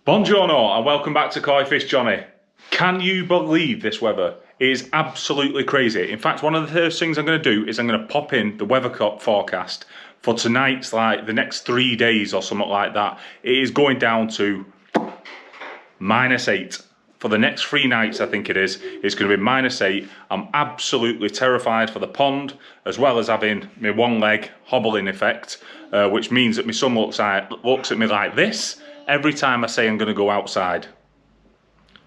Buongiorno and welcome back to Koi Fish Johnny. Can you believe this weather? It is absolutely crazy. In fact, one of the first things I'm going to do is I'm going to pop in the weather forecast for tonight's, like the next 3 days or something like that. It is going down to -8. For the next 3 nights, I think it is. It's going to be -8. I'm absolutely terrified for the pond, as well as having my one leg hobbling effect, which means that my son looks at me like this every time I say I'm going to go outside.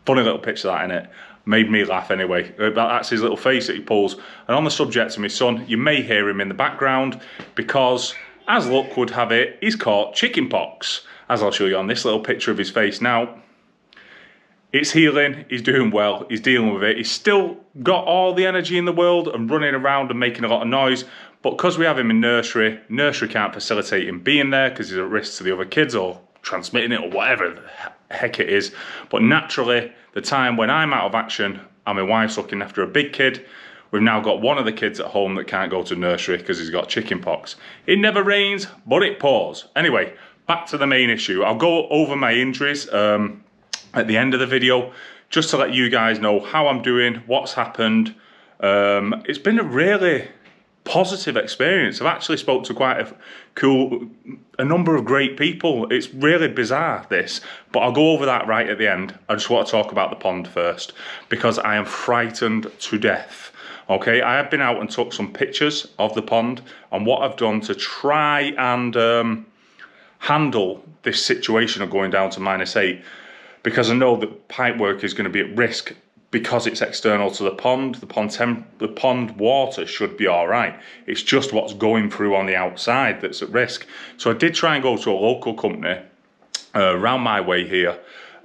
Funny little picture that, innit? Made me laugh anyway. That's his little face that he pulls. And on the subject of my son, you may hear him in the background because, as luck would have it, he's caught chicken pox, as I'll show you on this little picture of his face. Now, it's healing, he's doing well, he's dealing with it. He's still got all the energy in the world and running around and making a lot of noise. But because we have him in nursery can't facilitate him being there because he's at risk to the other kids or transmitting it or whatever the heck it is. But naturally, the time when I'm out of action and my wife's looking after a big kid, we've now got one of the kids at home that can't go to nursery because he's got chicken pox. It never rains, but it pours. Anyway, back to the main issue. I'll go over my injuries at the end of the video, just to let you guys know how I'm doing, what's happened. It's been a really positive experience. I've actually spoke to quite a number of great people. It's really bizarre, this, but I'll go over that right at the end. I just want to talk about the pond first because I am frightened to death. Okay, I have been out and took some pictures of the pond and what I've done to try and handle this situation of going down to -8, because I know that pipe work is going to be at risk because it's external to the pond. The pond water should be all right. It's just what's going through on the outside that's at risk. So I did try and go to a local company around my way here.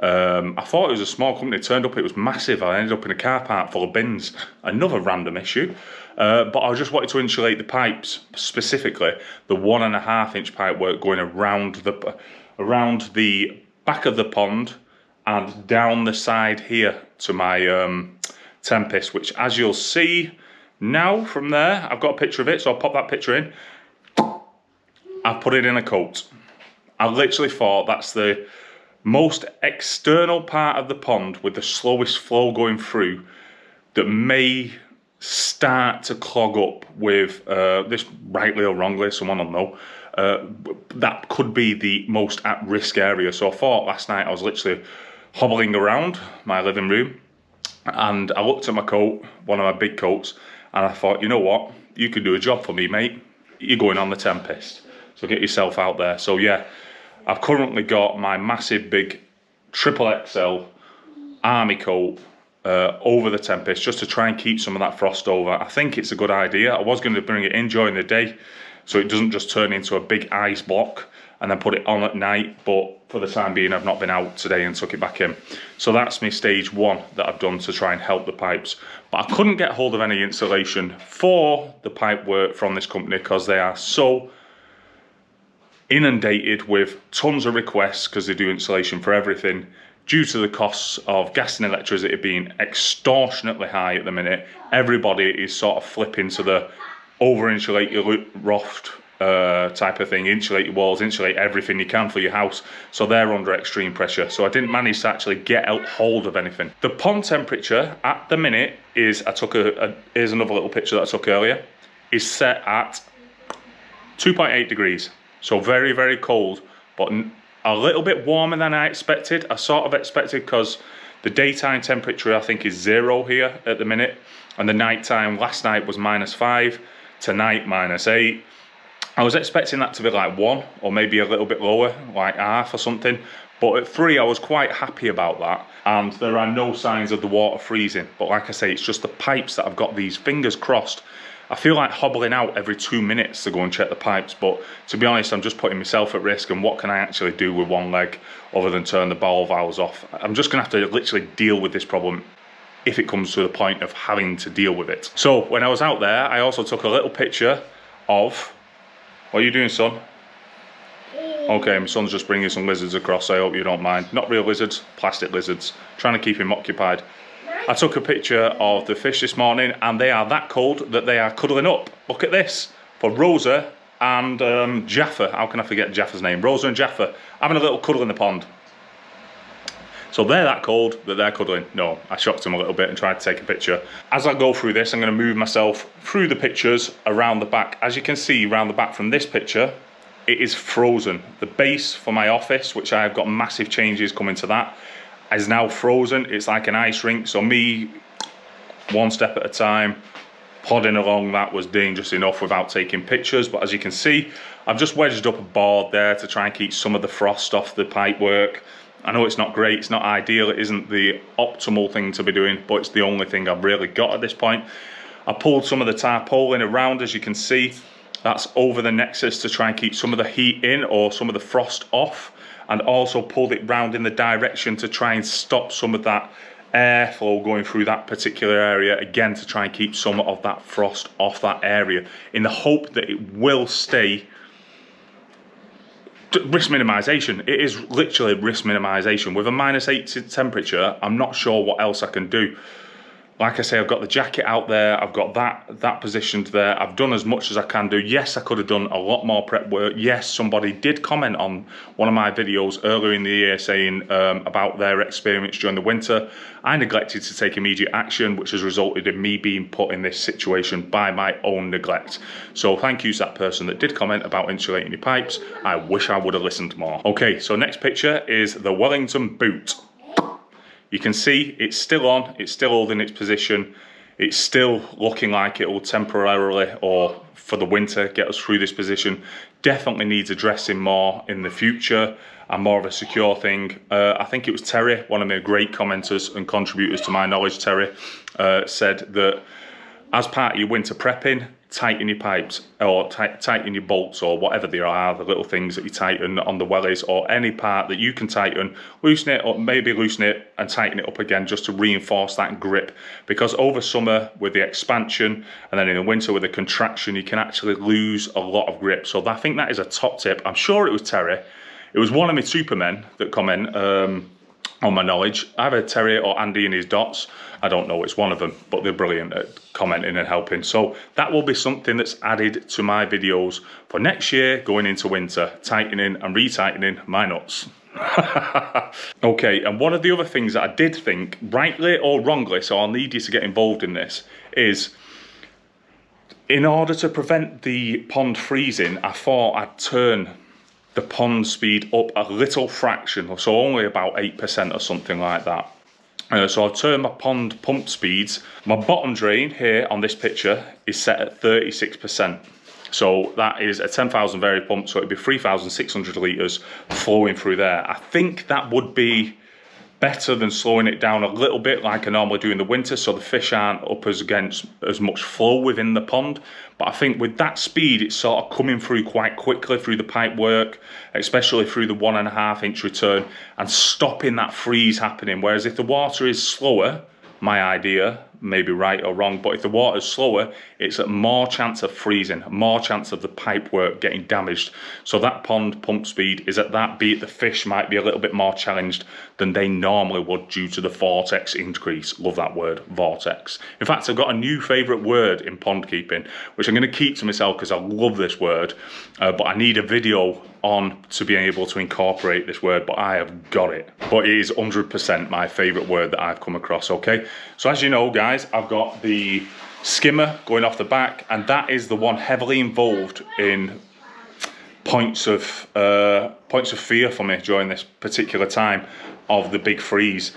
I thought it was a small company. It turned up, it was massive. I ended up in a car park full of bins. Another random issue. But I just wanted to insulate the pipes, specifically the 1.5 inch pipe work going around the back of the pond and down the side here to my tempest, which, as you'll see now from there, I've got a picture of it, so I'll pop that picture in. I've put it in a coat. I literally thought that's the most external part of the pond with the slowest flow going through that may start to clog up with this, rightly or wrongly, someone will know. That could be the most at-risk area. So I thought last night I was literally hobbling around my living room and I looked at my coat, one of my big coats, and I thought, you know what, you could do a job for me, mate. You're going on the Tempest, so get yourself out there. So yeah, I've currently got my massive big XXL army coat over the Tempest just to try and keep some of that frost over. I think it's a good idea. I was going to bring it in during the day so it doesn't just turn into a big ice block and then put it on at night, but for the time being I've not been out today and took it back in. So that's my stage 1 that I've done to try and help the pipes. But I couldn't get hold of any insulation for the pipe work from this company because they are so inundated with tons of requests because they do insulation for everything due to the costs of gas and electricity being extortionately high at the minute. Everybody is sort of flipping to the over-insulate your loft type of thing, insulate your walls, insulate everything you can for your house, so they're under extreme pressure. So I didn't manage to actually get hold of anything. The pond temperature at the minute is, here's another little picture that I took earlier, is set at 2.8 degrees. So very, very cold, but a little bit warmer than I expected. I sort of expected, because the daytime temperature I think is 0 here at the minute, and the nighttime last night was -5, tonight -8. I was expecting that to be like 1 or maybe a little bit lower, like half or something. But at 3, I was quite happy about that. And there are no signs of the water freezing. But like I say, it's just the pipes that I've got these fingers crossed. I feel like hobbling out every 2 minutes to go and check the pipes. But to be honest, I'm just putting myself at risk. And what can I actually do with one leg other than turn the ball valves off? I'm just going to have to literally deal with this problem if it comes to the point of having to deal with it. So when I was out there, I also took a little picture of... What are you doing, son? Okay, my son's just bringing some lizards across. I hope you don't mind. Not real lizards, plastic lizards. Trying to keep him occupied. I took a picture of the fish this morning and they are that cold that they are cuddling up. Look at this. For Rosa and Jaffa. How can I forget Jaffa's name? Rosa and Jaffa having a little cuddle in the pond. So they're that cold that they're cuddling. No, I shocked them a little bit and tried to take a picture. As I go through this, I'm going to move myself through the pictures around the back. As you can see around the back from this picture, it is frozen. The base for my office, which I have got massive changes coming to that, is now frozen. It's like an ice rink. So me, one step at a time, plodding along that was dangerous enough without taking pictures. But as you can see, I've just wedged up a board there to try and keep some of the frost off the pipe work. I know it's not great, it's not ideal, it isn't the optimal thing to be doing, but it's the only thing I've really got at this point. I pulled some of the tarpaulin around, as you can see. That's over the nexus to try and keep some of the heat in or some of the frost off, and also pulled it round in the direction to try and stop some of that airflow going through that particular area, again to try and keep some of that frost off that area, in the hope that it will stay. Risk minimization. It is literally risk minimization. With a -8 temperature, I'm not sure what else I can do. Like I say, I've got the jacket out there, I've got that positioned there, I've done as much as I can do. Yes, I could have done a lot more prep work. Yes, somebody did comment on one of my videos earlier in the year saying about their experience during the winter. I neglected to take immediate action, which has resulted in me being put in this situation by my own neglect. So thank you to that person that did comment about insulating your pipes. I wish I would have listened more. Okay, so next picture is the Wellington boot. You can see it's still on, it's still holding its position, it's still looking like it will temporarily, or for the winter, get us through this position. Definitely needs addressing more in the future and more of a secure thing. I think it was Terry, one of my great commenters and contributors to my knowledge, Terry, said that as part of your winter prepping, tighten your pipes or tighten your bolts or whatever they are, the little things that you tighten on the wellies or any part that you can tighten, loosen it or maybe loosen it and tighten it up again just to reinforce that grip, because over summer with the expansion and then in the winter with the contraction you can actually lose a lot of grip. So I think that is a top tip. I'm sure it was Terry. It was one of my supermen that comment on my knowledge. Either Terry or Andy in his dots, I don't know, it's one of them, but they're brilliant at commenting and helping. So that will be something that's added to my videos for next year going into winter, tightening and retightening my nuts. Okay, and one of the other things that I did think, rightly or wrongly, so I'll need you to get involved in this, is in order to prevent the pond freezing, I thought I'd turn the pond speed up a little fraction, so only about 8% or something like that. So I've turned my pond pump speeds. My bottom drain here on this picture is set at 36%. So that is a 10,000 vari pump, so it'd be 3,600 litres flowing through there. I think that would be better than slowing it down a little bit like I normally do in the winter, so the fish aren't up against as much flow within the pond. But I think with that speed, it's sort of coming through quite quickly through the pipe work, especially through the 1.5 inch return, and stopping that freeze happening. Whereas if the water is slower, my idea, maybe right or wrong, but if the water is slower, it's at more chance of freezing, more chance of the pipe work getting damaged. So that pond pump speed is at that beat. The fish might be a little bit more challenged than they normally would due to the vortex increase. Love that word, vortex. In fact, I've got a new favourite word in pond keeping, which I'm going to keep to myself because I love this word, but I need a video on to be able to incorporate this word, but I have got it. But it is 100% my favourite word that I've come across, okay? So as you know, guys, I've got the skimmer going off the back, and that is the one heavily involved in points of fear for me during this particular time of the big freeze,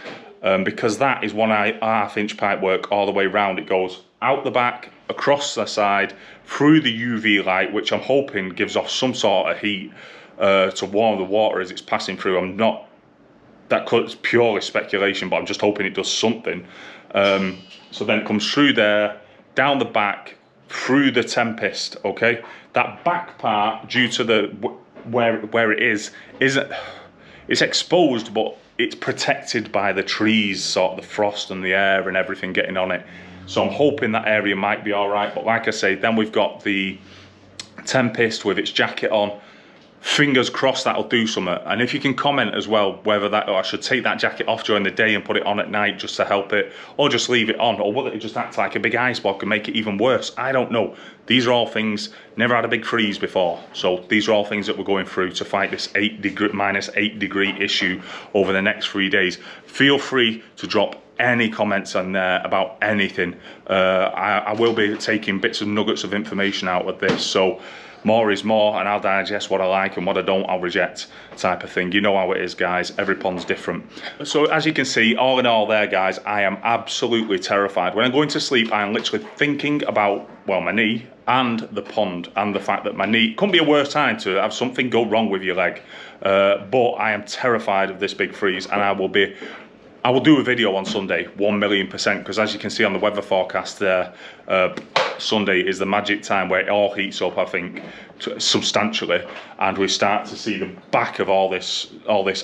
because that is 1.5 inch pipe work all the way around. It goes out the back, across the side, through the UV light, which I'm hoping gives off some sort of heat to warm the water as it's passing through. I'm not, that's purely speculation, but I'm just hoping it does something. So then it comes through there, down the back, through the Tempest, okay? That back part, due to the where it is, it's exposed, but it's protected by the trees, sort of the frost and the air and everything getting on it. So I'm hoping that area might be all right. But like I say, then we've got the Tempest with its jacket on, fingers crossed that'll do something. And if you can comment as well whether that, or I should take that jacket off during the day and put it on at night just to help it, or just leave it on, or will it just act like a big ice block and make it even worse? I don't know. These are all things, never had a big freeze before, so these are all things that we're going through to fight this -8 degree issue over the next 3 days. Feel free to drop any comments on there about anything. I will be taking bits and nuggets of information out of this, so more is more, and I'll digest what I like, and what I don't I'll reject, type of thing. You know how it is, guys. Every pond's different. So as you can see, all in all there, guys, I am absolutely terrified. When I'm going to sleep, I am literally thinking about, well, my knee and the pond, and the fact that my knee couldn't be a worse time to have something go wrong with your leg. But I am terrified of this big freeze, and I will do a video on Sunday, 1,000,000%, because as you can see on the weather forecast there, Sunday is the magic time where it all heats up, I think, substantially, and we start to see the back of all this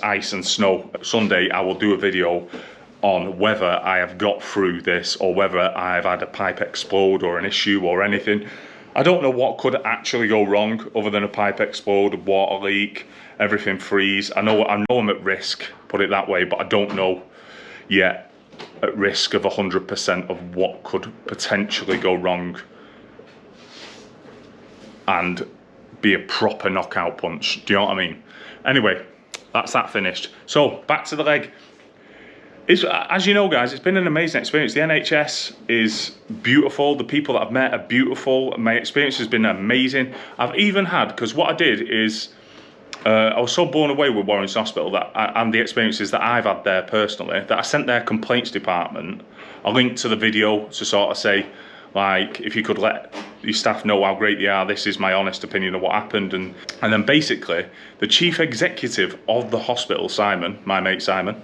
ice and snow. Sunday, I will do a video on whether I have got through this, or whether I've had a pipe explode or an issue or anything. I don't know what could actually go wrong other than a pipe explode, a water leak, everything freeze. I know I'm at risk, put it that way, but I don't know yet at risk of 100% of what could potentially go wrong and be a proper knockout punch. Do you know what I mean? Anyway, that's that finished. So back to the leg. As you know, guys, it's been an amazing experience. The NHS is beautiful. The people that I've met are beautiful. My experience has been amazing. I've even had, because what I did is, I was so blown away with Warren's Hospital and the experiences that I've had there personally, that I sent their complaints department a link to the video to sort of say, like, if you could let your staff know how great they are, this is my honest opinion of what happened. And then basically, the chief executive of the hospital, Simon, my mate Simon,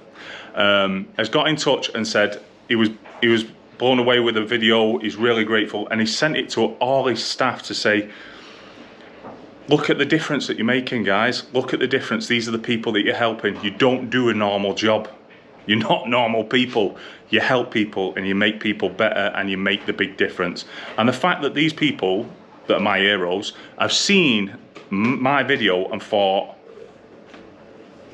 has got in touch and said he was blown away with the video, he's really grateful, and he sent it to all his staff to say, look at the difference that you're making, guys. Look at the difference. These are the people that you're helping. You don't do a normal job. You're not normal people. You help people and you make people better, and you make the big difference. And the fact that these people that are my heroes have seen my video and thought,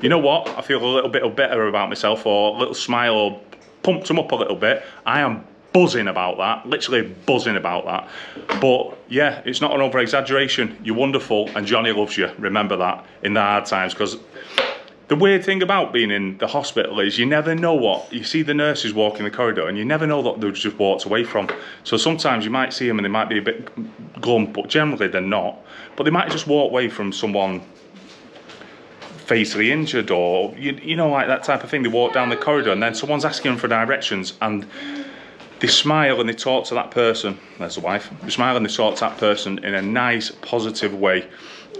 you know what, I feel a little bit better about myself, or a little smile, or pumped them up a little bit. I am buzzing about that, literally buzzing about that. But yeah, it's not an over exaggeration. You're wonderful, and Johnny loves you. Remember that in the hard times, because the weird thing about being in the hospital is you never know what you see. The nurses walking the corridor, and you never know what they've just walked away from. So sometimes you might see them and they might be a bit glum, but generally they're not. But they might just walk away from someone fatally injured, or you know, like that type of thing. They walk down the corridor and then someone's asking them for directions, and they smile and they talk to that person. There's the wife. They smile and they talk to that person in a nice, positive way,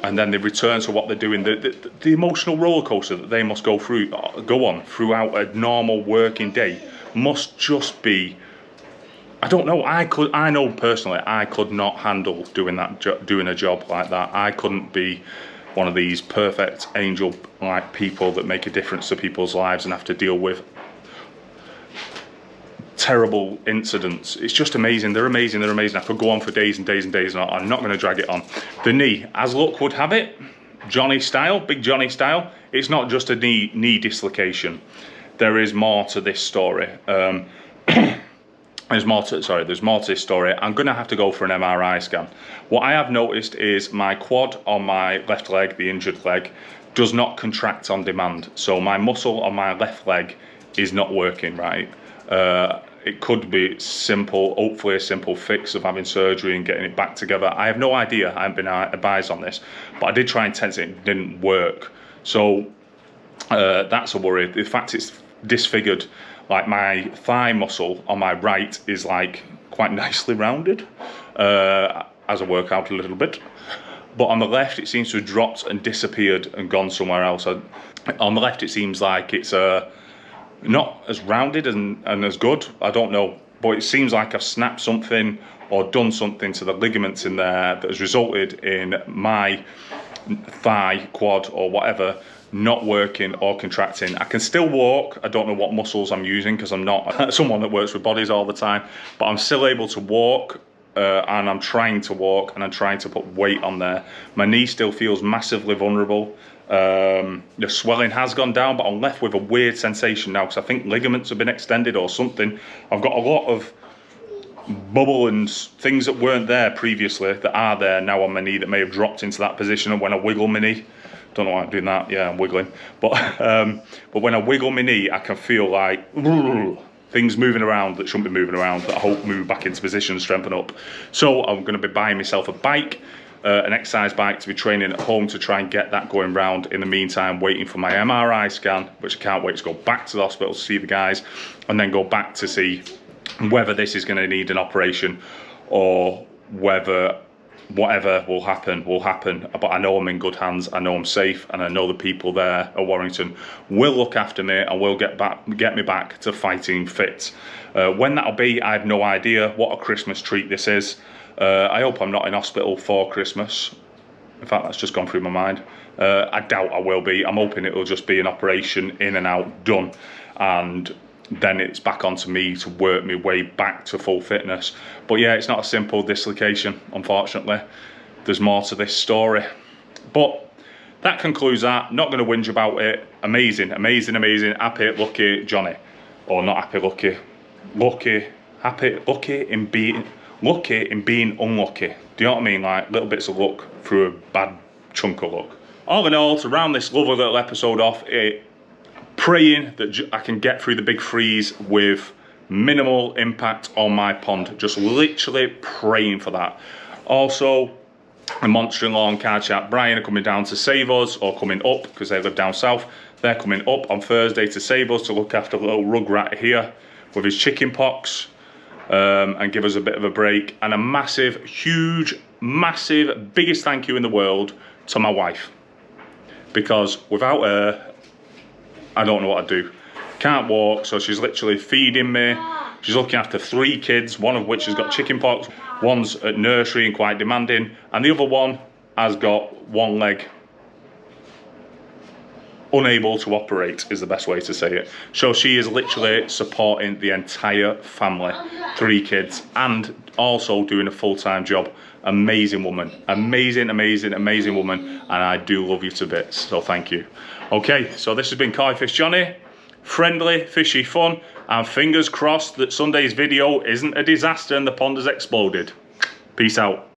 and then they return to what they're doing. The emotional roller coaster that they must go on throughout a normal working day must just be, I don't know. I know personally, I could not handle doing a job like that. I couldn't be one of these perfect angel-like people that make a difference to people's lives and have to deal with terrible incidents. It's just amazing. They're amazing. They're amazing. I could go on for days and days and days, and I'm not going to drag it on. The knee, as luck would have it, Johnny style, big Johnny style, it's not just a knee dislocation. There is more to this story. There's more to this story. I'm going to have to go for an MRI scan. What I have noticed is my quad on my left leg, the injured leg, does not contract on demand. So my muscle on my left leg is not working right. It could be simple, hopefully a simple fix of having surgery and getting it back together. I have no idea. I haven't been advised on this, but I did try and tense it. It didn't work. So that's a worry. The fact it's disfigured, like my thigh muscle on my right is like quite nicely rounded as I work out a little bit. But on the left, it seems to have dropped and disappeared and gone somewhere else. On the left, it seems like it's not as rounded and as good. I don't know, but it seems like I've snapped something or done something to the ligaments in there that has resulted in my thigh, quad, or whatever not working or contracting. I can still walk. I don't know what muscles I'm using because I'm not someone that works with bodies all the time, but I'm still able to walk and I'm trying to walk and I'm trying to put weight on there. My knee still feels massively vulnerable. The swelling has gone down, but I'm left with a weird sensation now because I think ligaments have been extended or something. I've got a lot of bubble and things that weren't there previously that are there now on my knee that may have dropped into that position. And when I wiggle my knee, don't know why I'm doing that, yeah, I'm wiggling, but when I wiggle my knee, I can feel like things moving around that shouldn't be moving around, that I hope move back into position and strengthen up. So I'm going to be buying myself a bike, an exercise bike, to be training at home to try and get that going round. In the meantime, waiting for my MRI scan, which I can't wait to go back to the hospital to see the guys, and then go back to see whether this is going to need an operation or whether whatever will happen will happen. But I know I'm in good hands, I know I'm safe, and I know the people there at Warrington will look after me and will get me back to fighting fit. When that'll be, I have no idea. What a Christmas treat this is. I hope I'm not in hospital for Christmas. In fact, that's just gone through my mind. I doubt I will be. I'm hoping it'll just be an operation, in and out, done, and then it's back onto me to work my way back to full fitness. But yeah, it's not a simple dislocation, unfortunately. There's more to this story. But that concludes that. Not going to whinge about it. Amazing, amazing, amazing. Happy, lucky Johnny. Or not happy, lucky. Lucky, happy, lucky in being unlucky. Do you know what I mean? Like little bits of luck through a bad chunk of luck. All in all, to round this lovely little episode off, praying that I can get through the big freeze with minimal impact on my pond. Just literally praying for that. Also, the monster-in-law and car chat Brian are coming down to save us, or coming up because they live down south. They're coming up on Thursday to save us, to look after little rugrat here with his chicken pox, and give us a bit of a break. And a massive, huge, massive, biggest thank you in the world to my wife, because without her, I don't know what I'd do. Can't walk, so she's literally feeding me. She's looking after 3 kids, one of which has got chicken pox, one's at nursery and quite demanding, and the other one has got one leg unable to operate, is the best way to say it. So she is literally supporting the entire family, 3 kids, and also doing a full-time job. Amazing woman, amazing, amazing, amazing woman, and I do love you to bits, so thank you. Okay, so this has been Koi Fish Johnny. Friendly, fishy fun, and fingers crossed that Sunday's video isn't a disaster and the pond has exploded. Peace out.